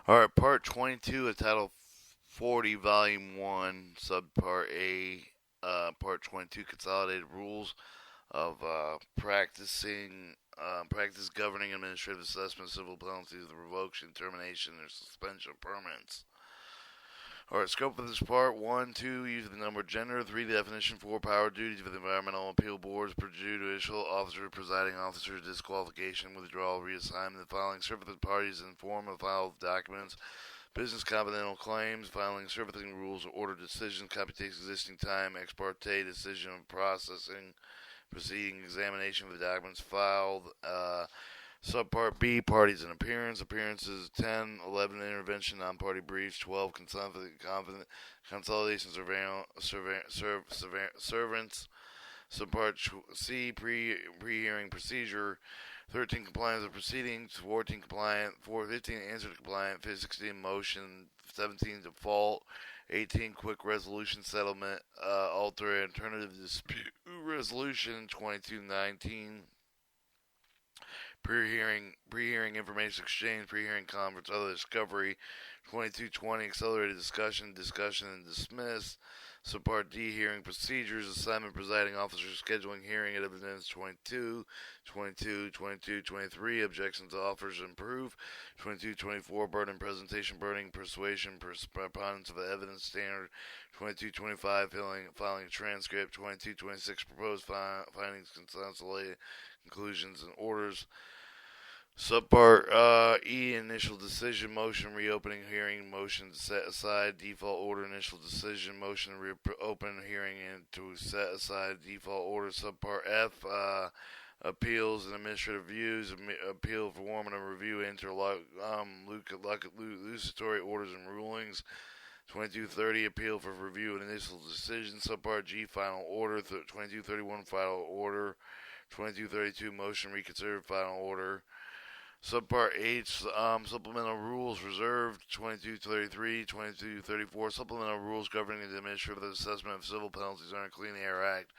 Alright, Part 22 of Title 40, Volume 1, Subpart A, Part 22, Consolidated Rules of Practice Governing Administrative Assessment, Civil Penalties, Revocation, Termination, or Suspension of Permanence. Alright, scope of this part: 1, 2, use of the number gender; 3, definition; 4, power, duties of the Environmental Appeal Boards, prejudicial officer, presiding officer, disqualification, withdrawal, reassignment, the filing, certificate parties in form of file documents, business confidential claims, filing, servicing rules, order decisions, computation existing time, ex parte decision of processing, proceeding, examination of the documents filed. Subpart B, parties and appearances: 10, 11, intervention, non-party briefs; 12, consolidation, servants. Subpart C, pre-hearing procedure: 13, compliance with proceedings; 14, compliant; 15, answer to compliant; 16, motion; 17, default; 18, quick resolution settlement, alternative dispute resolution; 2219, pre-hearing information exchange; pre-hearing conference, other discovery; 2220, accelerated discussion and dismiss. Subpart D, hearing procedures: assignment, presiding officer, scheduling hearing at evidence; 22, 22, 22, 23, objections to offers and proof; 22, 24, burden presentation, burden persuasion, preponderance of the evidence standard; 22, 25, filing transcript; 22, 26, proposed findings, consolidated conclusions and orders. Subpart E, initial decision, motion, reopening hearing, motion to set aside default order, initial decision, motion to reopen hearing and to set aside default order. Subpart F, appeals and administrative reviews, appeal for warrant of review, interlocutory orders and rulings. 2230, appeal for review and initial decision. Subpart G, final order. 2231, final order. 2232, motion reconsidered, final order. Subpart H, supplemental rules reserved. 2233, 2234, supplemental rules governing the administrative assessment of civil penalties under Clean Air Act.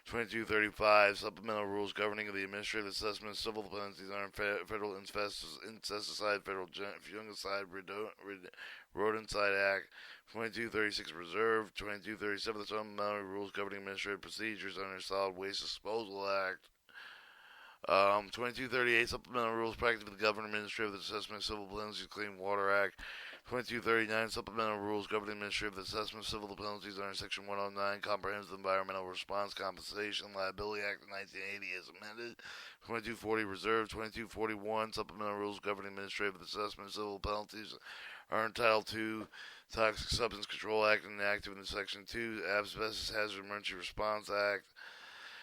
2235, supplemental rules governing the administrative assessment of civil penalties under federal insecticide, federal fungicide, rodenticide Act. 2236, reserved. 2237, supplemental rules governing administrative procedures under Solid Waste Disposal Act. 2238, supplemental rules practice of the government administrative assessment of civil penalties, Clean Water Act. 2239, supplemental rules governing administrative assessment of civil penalties under Section 109, Comprehensive Environmental Response Compensation Liability Act of 1980 as amended. 2240, reserved. 2241, supplemental rules governing administrative assessment of civil penalties are entitled to Toxic Substance Control Act and enacted in Section 2, Asbestos Hazard Emergency Response Act.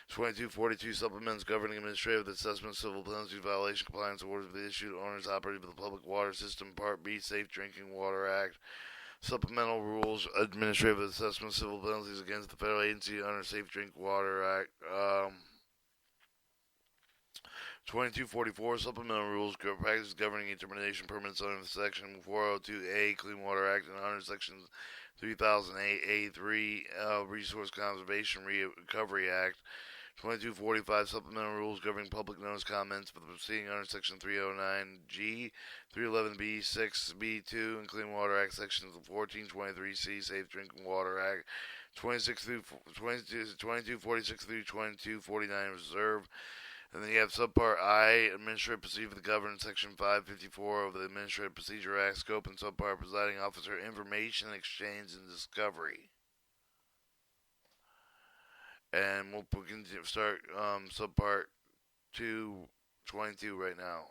2242, supplements governing administrative assessment, civil penalties, violation, compliance orders with the issued owners operating the public water system. Part B, Safe Drinking Water Act. Supplemental rules, administrative assessment, civil penalties against the federal agency under Safe Drinking Water Act. 2244, supplemental rules, practice governing interpretation permits under Section 402A, Clean Water Act, and under Section 3008A3, Resource Conservation Recovery Act. 2245, supplemental rules governing public notice comments for the proceeding under Section 309G, 311B, 6B2, and Clean Water Act, Sections 1423C, Safe Drinking Water Act. 2246 through 2249, reserve. And then you have Subpart I, Administrative Procedure for the Government, Section 554 of the Administrative Procedure Act, scope and Subpart Presiding Officer, Information Exchange and Discovery. And we'll start Subpart 222 right now.